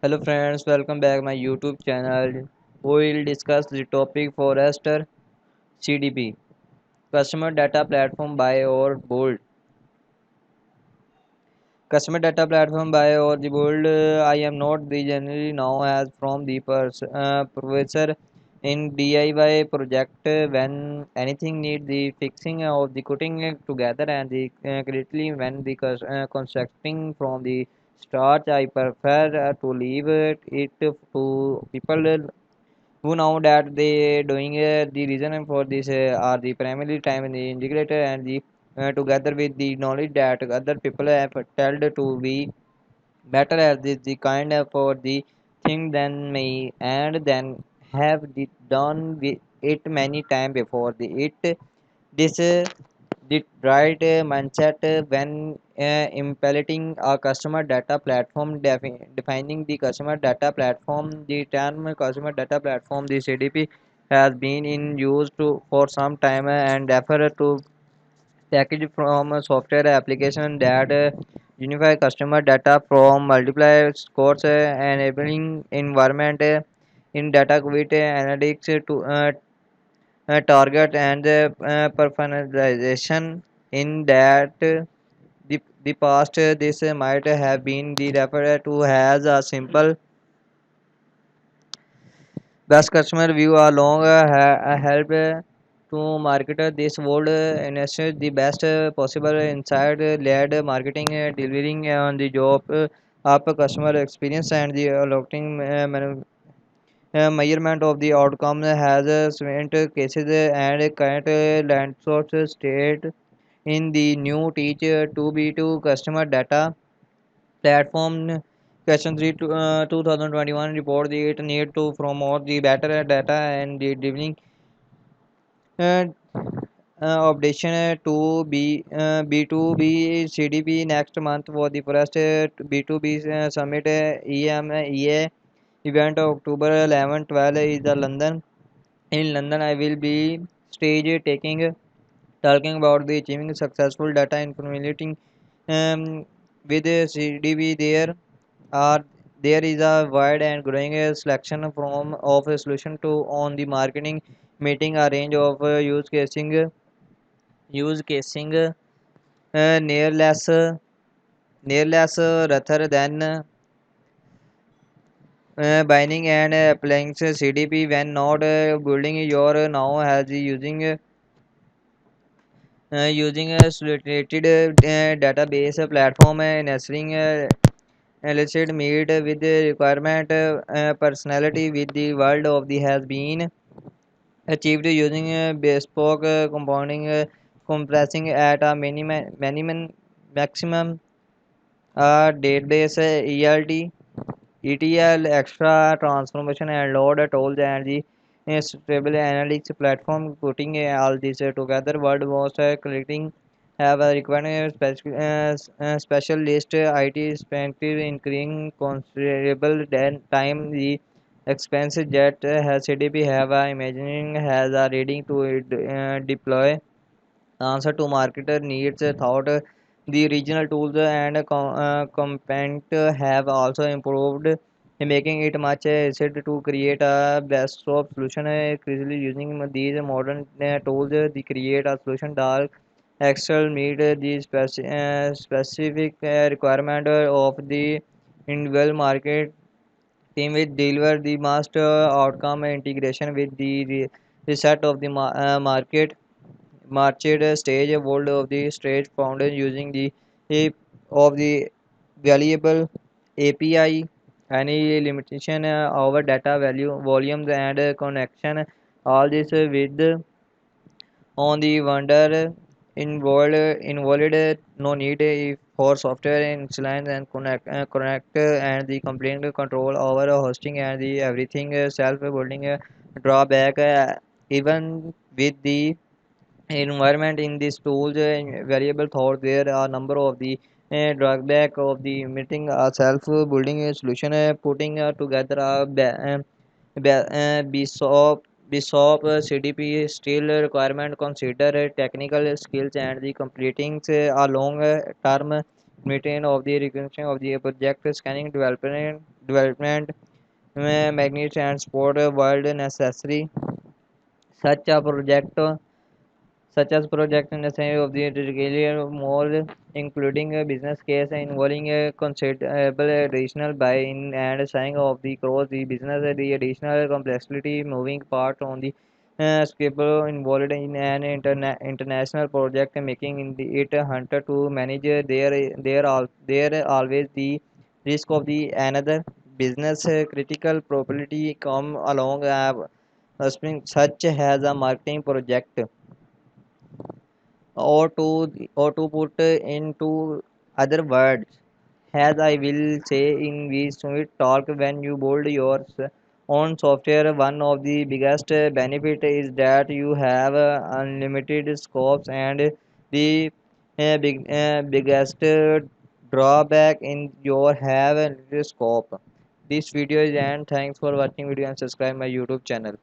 Hello friends, welcome back my YouTube channel. We will discuss the topic Forrester CDP, Customer Data Platform by or Bold. Customer Data Platform by or the Bold. I am not the generally now as from the professor in DIY project when anything need the fixing of the cutting together and the critically when the constructing from the start. I prefer to leave it to people who know that they doing the reason for this are the primary time in the integrator and the together with the knowledge that other people have told to be better at the kind of for the thing than me and then have the done with it many time before the it this the right mindset when implementing a customer data platform, defining the customer data platform. The term customer data platform, the CDP, has been in use for some time and refer to package from a software application that unify customer data from multiple scores, enabling environment in data with analytics to target and personalization in that the past this might have been the referred to as a simple best customer view along help to marketer this world ensure the best possible inside led marketing delivering on the job up customer experience and the allotting measurement of the outcome has spent cases and current landscape state in the new teach 2b2 customer data platform question 3 to, 2021 report the it need to promote the better data and the delivering uh, updation to B2B CDP next month for the first B2B summit EMEA event October 11 12 is the London. In London, I will be stage taking talking about the achieving successful data implementing with CDB. Are there is a wide and growing selection from of a solution to on the marketing meeting a range of use casing near less rather than binding and applying CDP when not building your now has using a solicited database platform nesting illicit meet with the requirement personality with the world of the has been achieved using bespoke compounding compressing at a maximum database ETL extra transformation and load tools and the stable analytics platform putting all this together world most collecting have a required specialist IT spent increasing considerable time the expenses that has CDP have a imagining has a reading to deploy answer to marketer needs thought the regional tools and content have also improved making it much easier to create a best of solution easily using these modern tools the create a solution that excel meet the specific requirement of the individual market team will deliver the master outcome integration with the reset of the market marched stage world of the stage founded using the heap of the valuable API any limitation over data value volumes and connection all this with on the vendor involved no need for software insulin and connect and the complaint control over hosting and the everything self building drawback even with the environment in these tools variable thought there are number of the drawback of the meeting a self building solution putting together a BSOP CDP still requirement consider technical skills and the completing a long term maintain of the recognition of the project scanning development development, magnet and sport world necessary. Such a project such as project necessary of the regular more including a business case involving a considerable additional buy-in and signing of the cross the business the additional complexity moving part on the schedule involved in an international project making it hunter to manage there always the risk of the another business critical property come along such as a marketing project or to put into other words as I will say in we sweet talk when you build your own software one of the biggest benefit is that you have unlimited scopes and the biggest drawback in your have a little scope this video is and thanks for watching video and subscribe my YouTube channel.